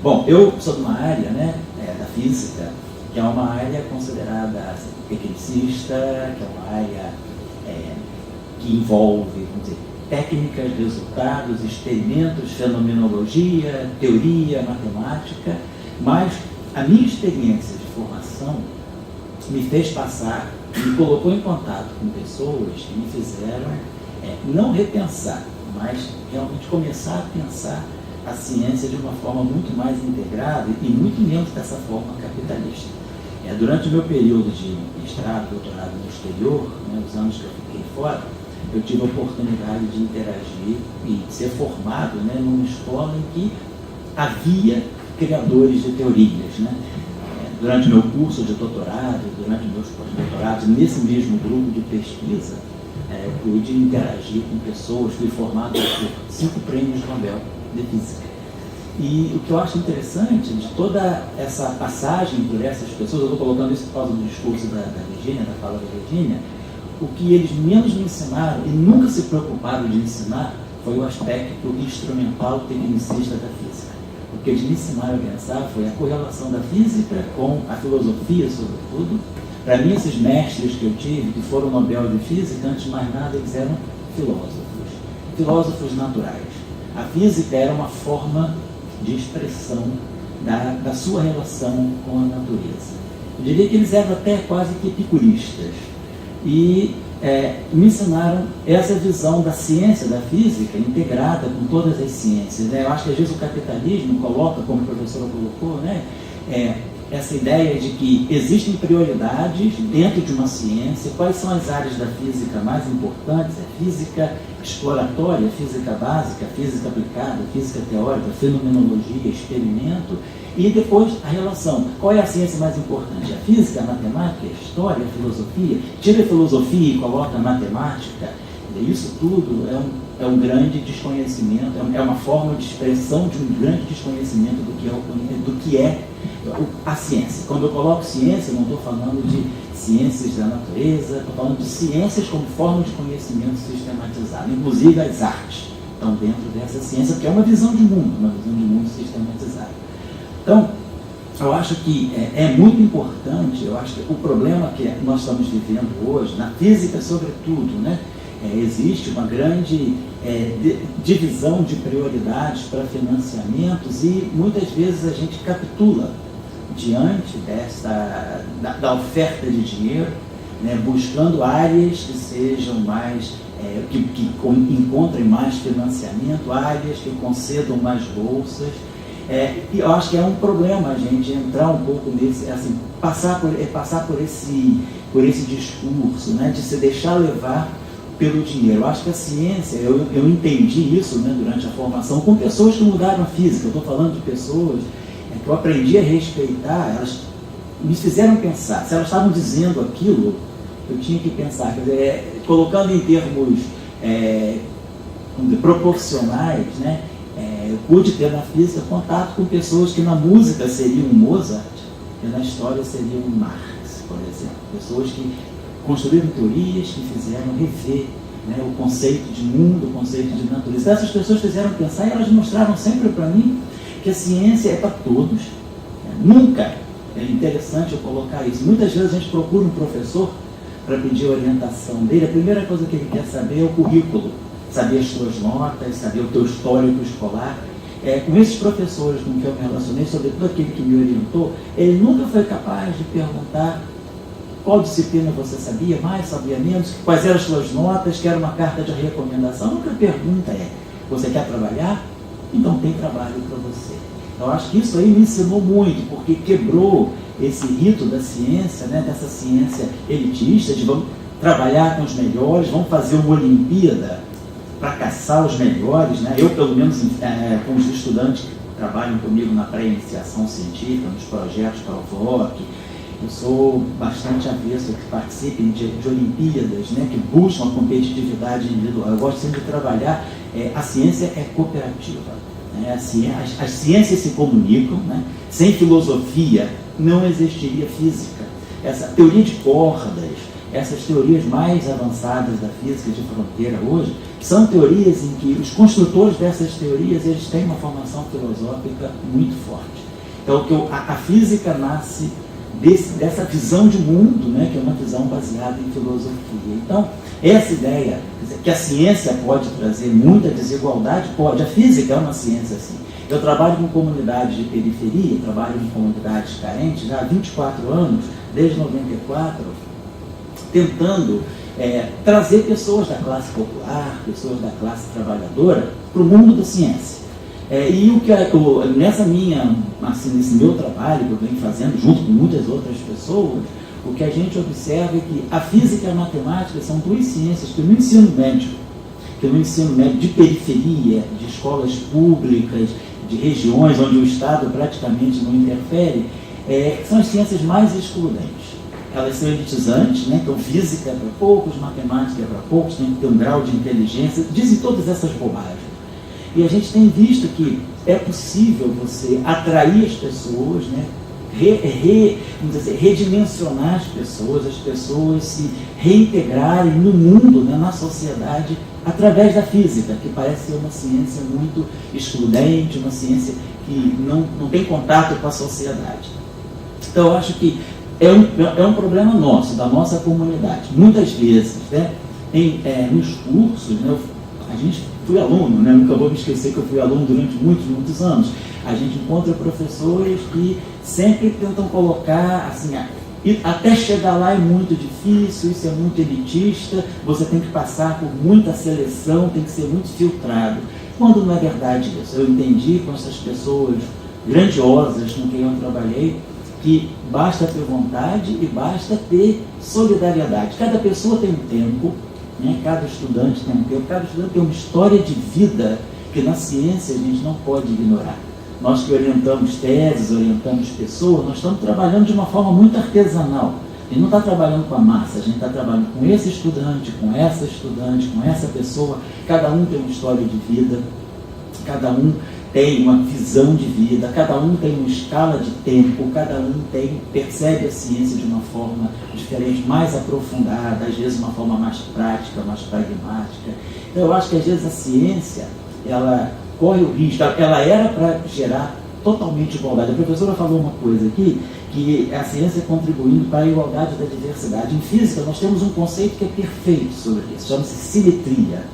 Bom, eu sou de uma área, né, da física, que é uma área considerada assim, tecnicista, que é uma área que envolve, vamos dizer, técnicas, resultados, experimentos, fenomenologia, teoria, matemática, mas a minha experiência de formação me fez passar, me colocou em contato com pessoas que me fizeram não repensar, mas realmente começar a pensar a ciência de uma forma muito mais integrada e muito menos dessa forma capitalista. Durante o meu período de mestrado, doutorado no exterior, né, os anos que eu fiquei fora, eu tive a oportunidade de interagir e de ser formado, né, numa escola em que havia criadores de teorias, né? Durante o meu curso de doutorado, durante meus pós-doutorados, nesse mesmo grupo de pesquisa, pude interagir com pessoas, fui formado por 5 prêmios Nobel de Física. E o que eu acho interessante de toda essa passagem por essas pessoas, eu estou colocando isso por causa do discurso da Virginia, da fala da Virginia, o que eles menos me ensinaram e nunca se preocuparam de ensinar foi o aspecto instrumental tecnicista da física. O que eles me ensinaram a pensar foi a correlação da física com a filosofia, sobretudo. Para mim, esses mestres que eu tive, que foram Nobel de Física, antes de mais nada, eles eram filósofos naturais. A física era uma forma de expressão da sua relação com a natureza. Eu diria que eles eram até quase que epicuristas. E me ensinaram essa visão da ciência, da física, integrada com todas as ciências, né? Eu acho que às vezes o capitalismo coloca, como a professora colocou, né, essa ideia de que existem prioridades dentro de uma ciência. Quais são as áreas da física mais importantes? A física exploratória, a física básica, a física aplicada, a física teórica, a fenomenologia, experimento, e depois a relação. Qual é a ciência mais importante? A física, a matemática, a história, a filosofia? Tira a filosofia e coloca a matemática. Isso tudo é um grande desconhecimento, é uma forma de expressão de um grande desconhecimento do que é a ciência. Quando eu coloco ciência, não estou falando de ciências da natureza, estou falando de ciências como forma de conhecimento sistematizado. Inclusive as artes estão dentro dessa ciência, que é uma visão de mundo sistematizada. Então, eu acho que é muito importante, eu acho que o problema que nós estamos vivendo hoje, na física sobretudo, né, existe uma grande divisão de prioridades para financiamentos e muitas vezes a gente capitula diante da oferta de dinheiro, né, buscando áreas que sejam mais, que encontrem mais financiamento, áreas que concedam mais bolsas. E eu acho que é um problema a gente entrar um pouco nesse, assim, passar por esse discurso, né, de se deixar levar pelo dinheiro. Eu acho que a ciência, eu entendi isso, né, durante a formação, com pessoas que mudaram a física. Eu estou falando de pessoas que eu aprendi a respeitar, elas me fizeram pensar. Se elas estavam dizendo aquilo, eu tinha que pensar. Quer dizer, colocando em termos proporcionais, né, eu pude ter na física contato com pessoas que na música seriam Mozart e na história seriam Marx, por exemplo. Pessoas que construíram teorias que fizeram rever, né, o conceito de mundo, o conceito de natureza. Essas pessoas fizeram pensar e elas mostraram sempre para mim que a ciência é para todos. Nunca, é interessante eu colocar isso, muitas vezes a gente procura um professor para pedir a orientação dele, a primeira coisa que ele quer saber é o currículo, saber as suas notas, saber o teu histórico escolar. Com esses professores com que eu me relacionei, sobretudo aquele que me orientou, ele nunca foi capaz de perguntar qual disciplina você sabia mais, sabia menos, quais eram as suas notas, que era uma carta de recomendação. A única pergunta é, você quer trabalhar? Então tem trabalho para você. Eu acho que isso aí me ensinou muito, porque quebrou esse rito da ciência, né, dessa ciência elitista, de vamos trabalhar com os melhores, vamos fazer uma Olimpíada para caçar os melhores, né? Eu, pelo menos, com os estudantes que trabalham comigo na pré-iniciação científica, nos projetos para o PROVOC, eu sou bastante avesso a que participem de Olimpíadas, né, que buscam a competitividade individual. Eu gosto sempre de trabalhar, a ciência é cooperativa. Né? As ciências se comunicam, né? Sem filosofia não existiria física. Essa teoria de cordas, essas teorias mais avançadas da física de fronteira hoje, são teorias em que os construtores dessas teorias, eles têm uma formação filosófica muito forte. Então, a física nasce dessa visão de mundo, né, que é uma visão baseada em filosofia. Então, essa ideia que a ciência pode trazer muita desigualdade, pode. A física é uma ciência assim. Eu trabalho com comunidades de periferia, trabalho com comunidades carentes já há 24 anos, desde 94, tentando trazer pessoas da classe popular, pessoas da classe trabalhadora para o mundo da ciência. Nesse meu trabalho que eu venho fazendo junto com muitas outras pessoas, o que a gente observa é que a física e a matemática são duas ciências que no ensino médio de periferia, de escolas públicas, de regiões onde o Estado praticamente não interfere, são as ciências mais excludentes. Elas são elitizantes, né? Então física é para poucos, matemática é para poucos, tem que ter um grau de inteligência, dizem todas essas bobagens. E a gente tem visto que é possível você atrair as pessoas, né? Redimensionar as pessoas se reintegrarem no mundo, né? Na sociedade, através da física, que parece ser uma ciência muito excludente, uma ciência que não tem contato com a sociedade. Então, eu acho que é um problema nosso, da nossa comunidade. Muitas vezes, né, nos cursos, né, fui aluno, né, nunca vou me esquecer que eu fui aluno durante muitos anos. A gente encontra professores que sempre tentam colocar, assim, até chegar lá é muito difícil, isso é muito elitista, você tem que passar por muita seleção, tem que ser muito filtrado. Quando não é verdade isso. Eu entendi com essas pessoas grandiosas com quem eu trabalhei, que basta ter vontade e basta ter solidariedade. Cada pessoa tem um tempo, né? Cada estudante tem um tempo, cada estudante tem uma história de vida que na ciência a gente não pode ignorar. Nós que orientamos teses, orientamos pessoas, nós estamos trabalhando de uma forma muito artesanal. A gente não está trabalhando com a massa, a gente está trabalhando com esse estudante, com essa pessoa. Cada um tem uma história de vida, cada um tem uma visão de vida, cada um tem uma escala de tempo, cada um percebe a ciência de uma forma diferente, mais aprofundada, às vezes uma forma mais prática, mais pragmática. Então eu acho que às vezes a ciência, ela corre o risco, ela era para gerar totalmente igualdade. A professora falou uma coisa aqui, que a ciência contribuindo para a igualdade da diversidade. Em física nós temos um conceito que é perfeito sobre isso, chama-se simetria.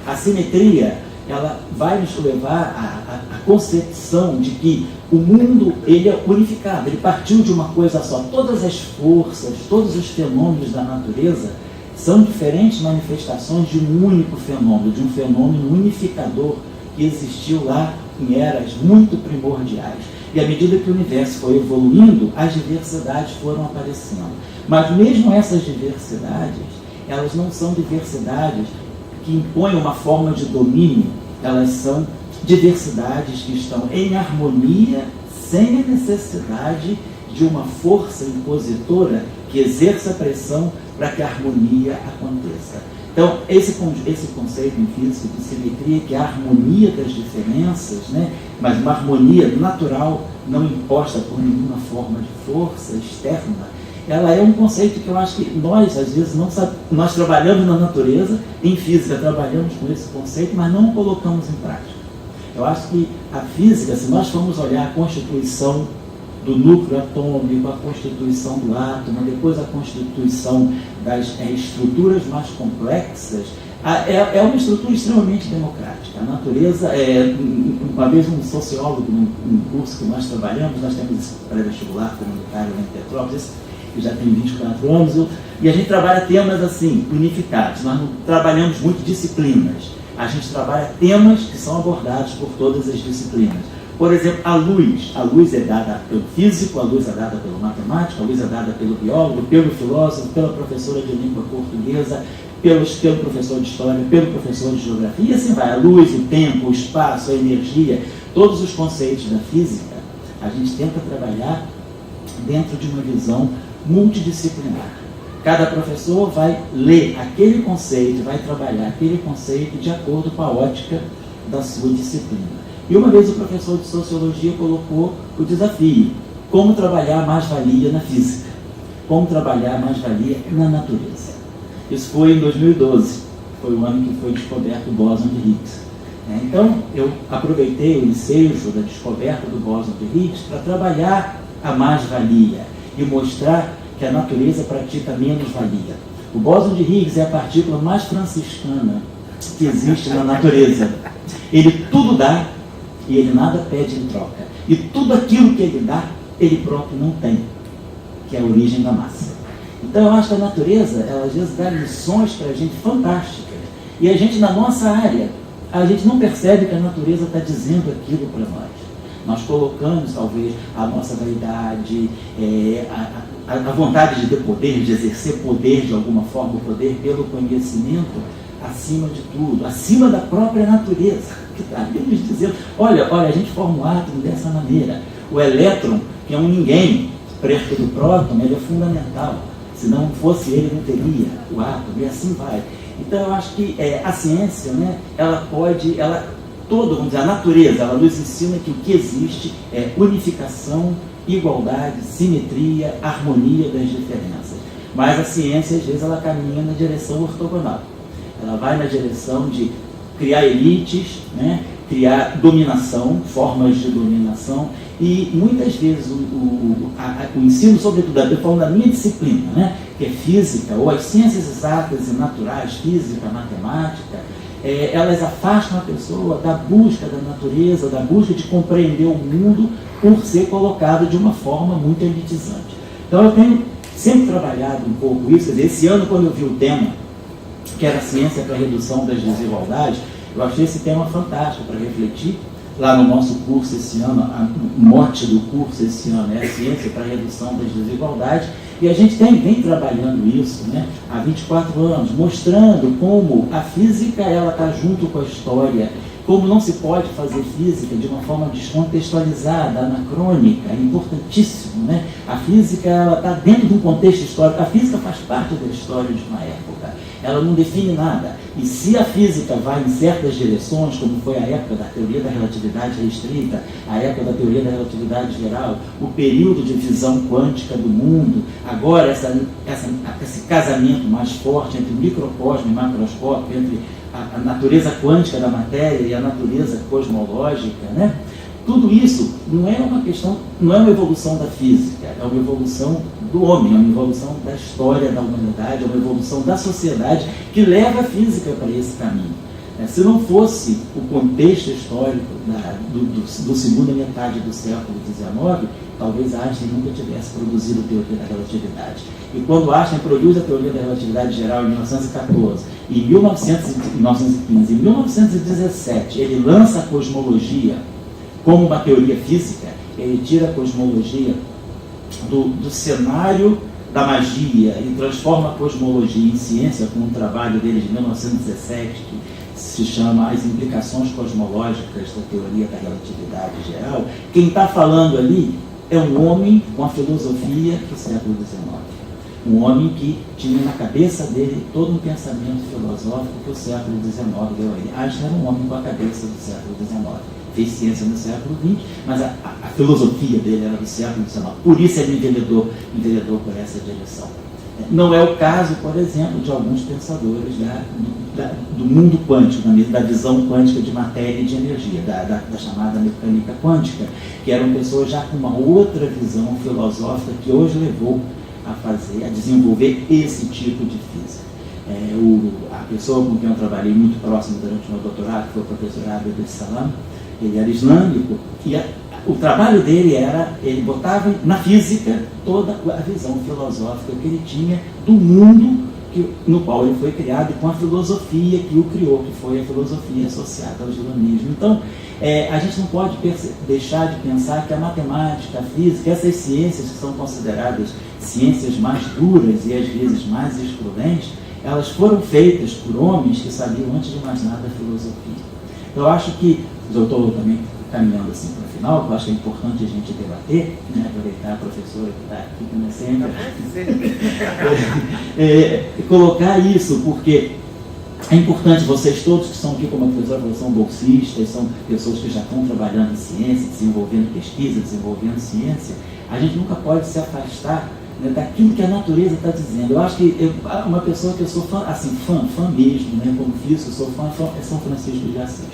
A simetria, ela vai nos levar à concepção de que o mundo, ele é unificado, ele partiu de uma coisa só. Todas as forças, todos os fenômenos da natureza são diferentes manifestações de um único fenômeno, de um fenômeno unificador que existiu lá em eras muito primordiais. E à medida que o universo foi evoluindo, as diversidades foram aparecendo. Mas mesmo essas diversidades, elas não são diversidades que impõem uma forma de domínio, elas são diversidades que estão em harmonia, sem a necessidade de uma força impositora que exerça pressão para que a harmonia aconteça. Então, esse conceito em física de simetria, que é a harmonia das diferenças, né? Mas uma harmonia natural, não imposta por nenhuma forma de força externa, ela é um conceito que eu acho que nós, às vezes, não sabemos. Nós trabalhamos na natureza, em física trabalhamos com esse conceito, mas não o colocamos em prática. Eu acho que a física, se nós formos olhar a constituição do núcleo atômico, a constituição do átomo, depois a constituição das estruturas mais complexas, é uma estrutura extremamente democrática. A natureza, uma vez um sociólogo, num curso que nós trabalhamos, nós temos esse pré-vestibular comunitário em Petrópolis, que já tem 24 anos, e a gente trabalha temas assim, unificados. Nós não trabalhamos muito disciplinas, a gente trabalha temas que são abordados por todas as disciplinas. Por exemplo, a luz é dada pelo físico, a luz é dada pelo matemático, a luz é dada pelo biólogo, pelo filósofo, pela professora de língua portuguesa, pelo professor de história, pelo professor de geografia, e assim vai. A luz, o tempo, o espaço, a energia, todos os conceitos da física, a gente tenta trabalhar dentro de uma visão multidisciplinar. Cada professor vai ler aquele conceito, vai trabalhar aquele conceito de acordo com a ótica da sua disciplina. E uma vez o professor de sociologia colocou o desafio: como trabalhar a mais-valia na física? como trabalhar a mais-valia na natureza. Isso foi em 2012, foi o ano que foi descoberto o bóson de Higgs. Então, eu aproveitei o ensejo da descoberta do bóson de Higgs para trabalhar a mais-valia e mostrar que a natureza pratica menos-valia. O bóson de Higgs é a partícula mais franciscana que existe na natureza. Ele tudo dá e ele nada pede em troca. E tudo aquilo que ele dá, ele próprio não tem, que é a origem da massa. Então eu acho que a natureza, ela às vezes dá lições para a gente fantásticas. E a gente, na nossa área, a gente não percebe que a natureza está dizendo aquilo para nós. Nós colocamos, talvez, a nossa vaidade, a vontade de ter poder, de exercer poder de alguma forma, o poder pelo conhecimento, acima de tudo, acima da própria natureza, que está ali nos dizendo, olha, a gente forma um átomo dessa maneira. O elétron, que é um ninguém, perto do próton, ele é fundamental. Se não fosse ele, não teria o átomo, e assim vai. Então, eu acho que a ciência, né, vamos dizer, a natureza, ela nos ensina que o que existe é unificação, igualdade, simetria, harmonia das diferenças. Mas a ciência, às vezes, ela caminha na direção ortogonal. Ela vai na direção de criar elites, né? Criar dominação, formas de dominação, e muitas vezes o ensino, sobretudo, eu falo da minha disciplina, né? Que é física, ou as ciências exatas e naturais, física, matemática, elas afastam a pessoa da busca da natureza, da busca de compreender o mundo por ser colocado de uma forma muito elitizante. Então eu tenho sempre trabalhado um pouco isso. Quer dizer, esse ano, quando eu vi o tema, que era a ciência para a redução das desigualdades, eu achei esse tema fantástico para refletir. Lá no nosso curso esse ano, o mote do curso esse ano é a ciência para a redução das desigualdades, e a gente vem trabalhando isso, né, há 24 anos, mostrando como a física está junto com a história, como não se pode fazer física de uma forma descontextualizada, anacrônica, é importantíssimo, né? A física está dentro de um contexto histórico, a física faz parte da história de uma época, ela não define nada. E se a física vai em certas direções, como foi a época da teoria da relatividade restrita, a época da teoria da relatividade geral, o período de visão quântica do mundo, agora esse casamento mais forte entre microcosmo e macroscópio, entre a natureza quântica da matéria e a natureza cosmológica, né? Tudo isso não é uma questão, não é uma evolução da física, é uma evolução do homem, é uma evolução da história da humanidade, é uma evolução da sociedade que leva a física para esse caminho. Se não fosse o contexto histórico do segunda metade do século XIX, talvez Einstein nunca tivesse produzido a teoria da relatividade. E quando Einstein produz a teoria da relatividade geral em 1914, em 1915, em 1917, ele lança a cosmologia como uma teoria física, ele tira a cosmologia do cenário da magia e transforma a cosmologia em ciência com um trabalho dele de 1917, que se chama As Implicações Cosmológicas da Teoria da Relatividade Geral. Quem está falando ali é um homem com a filosofia do século XIX. Um homem que tinha na cabeça dele todo um pensamento filosófico que o século XIX deu a ele. Einstein era um homem com a cabeça do século XIX. Fez ciência no século XX, mas a filosofia dele era do século XIX. Por isso ele enveredou por essa direção. Não é o caso, por exemplo, de alguns pensadores do mundo quântico, da visão quântica de matéria e de energia, da chamada mecânica quântica, que eram pessoas já com uma outra visão filosófica que hoje levou a desenvolver esse tipo de física. A pessoa com quem eu trabalhei muito próximo durante o meu doutorado, que foi o professor Abdel Salam, ele era islâmico, e o trabalho dele era, ele botava na física toda a visão filosófica que ele tinha do mundo no qual ele foi criado, e com a filosofia que o criou, que foi a filosofia associada ao islamismo. Então, a gente não pode deixar de pensar que a matemática, a física, essas ciências que são consideradas ciências mais duras e às vezes mais excludentes, elas foram feitas por homens que sabiam antes de mais nada a filosofia. Eu acho que, eu estou também caminhando assim para o final, porque eu acho que é importante a gente debater, né, aproveitar a professora que está aqui, como sempre, colocar isso, porque é importante, vocês todos que estão aqui, como a professora falou, são bolsistas, são pessoas que já estão trabalhando em ciência, desenvolvendo pesquisa, desenvolvendo ciência, a gente nunca pode se afastar né, daquilo que a natureza está dizendo. Eu acho que uma pessoa que eu sou fã, assim, fã mesmo, né, como físico, eu sou fã, é São Francisco de Assis.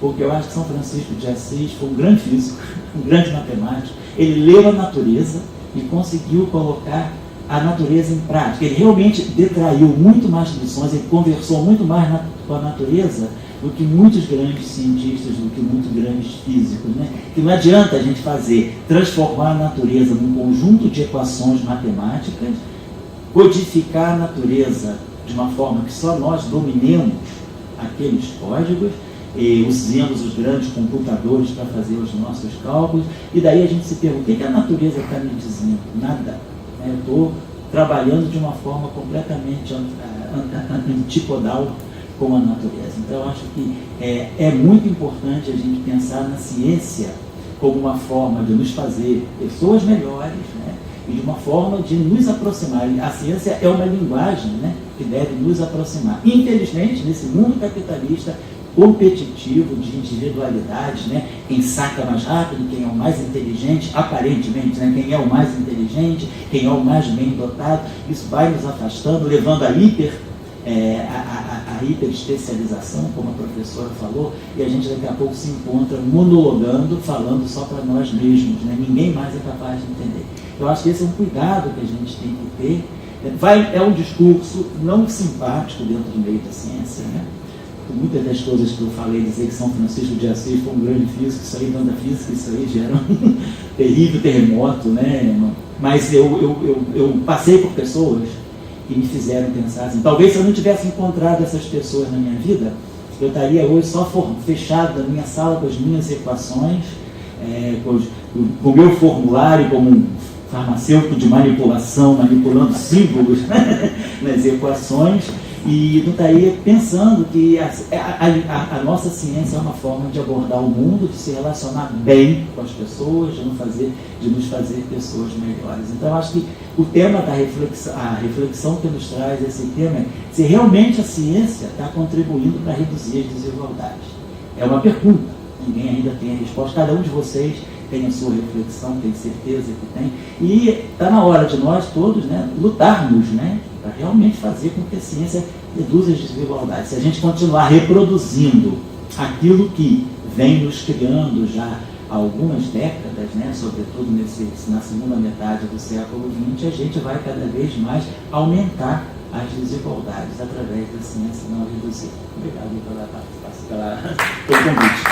Porque eu acho que São Francisco de Assis foi um grande físico, um grande matemático. Ele leu a natureza e conseguiu colocar a natureza em prática. Ele realmente detraiu muito mais lições, ele conversou muito mais com a natureza do que muitos grandes cientistas, do que muitos grandes físicos, né? Que não adianta a gente transformar a natureza num conjunto de equações matemáticas, codificar a natureza de uma forma que só nós dominemos aqueles códigos, e usemos os grandes computadores para fazer os nossos cálculos, e daí a gente se pergunta, o que a natureza está me dizendo? Nada. Eu estou trabalhando de uma forma completamente antipodal com a natureza. Então, eu acho que é muito importante a gente pensar na ciência como uma forma de nos fazer pessoas melhores, né? E de uma forma de nos aproximar. A ciência é uma linguagem, né, que deve nos aproximar. Infelizmente, nesse mundo capitalista competitivo de individualidades, né? Quem saca mais rápido, quem é o mais inteligente, aparentemente, né? Quem é o mais inteligente, quem é o mais bem dotado, isso vai nos afastando, levando a hiperespecialização, como a professora falou, e a gente daqui a pouco se encontra monologando, falando só para nós mesmos, né? Ninguém mais é capaz de entender. Eu acho que esse é um cuidado que a gente tem que ter. É um discurso não simpático dentro do meio da ciência, né? Muitas das coisas que eu falei, dizer que São Francisco de Assis foi um grande físico, isso aí, dentro da física, isso aí gera um terrível terremoto, né? Mas eu passei por pessoas que me fizeram pensar assim, talvez se eu não tivesse encontrado essas pessoas na minha vida, eu estaria hoje só fechado na minha sala com as minhas equações, com o meu formulário como um farmacêutico de manipulação, manipulando símbolos nas equações, e não estaria pensando que a nossa ciência é uma forma de abordar o mundo, de se relacionar bem com as pessoas, de nos fazer pessoas melhores. Então, eu acho que o tema da reflexão, a reflexão que nos traz esse tema é se realmente a ciência está contribuindo para reduzir as desigualdades. É uma pergunta, ninguém ainda tem a resposta, cada um de vocês tem a sua reflexão, tem certeza que tem, e está na hora de nós todos, né, lutarmos, né, para realmente fazer com que a ciência reduza as desigualdades. Se a gente continuar reproduzindo aquilo que vem nos criando já há algumas décadas, né, sobretudo na segunda metade do século XX, a gente vai cada vez mais aumentar as desigualdades através da ciência, não reduzir. Obrigado pela participação, pelo convite.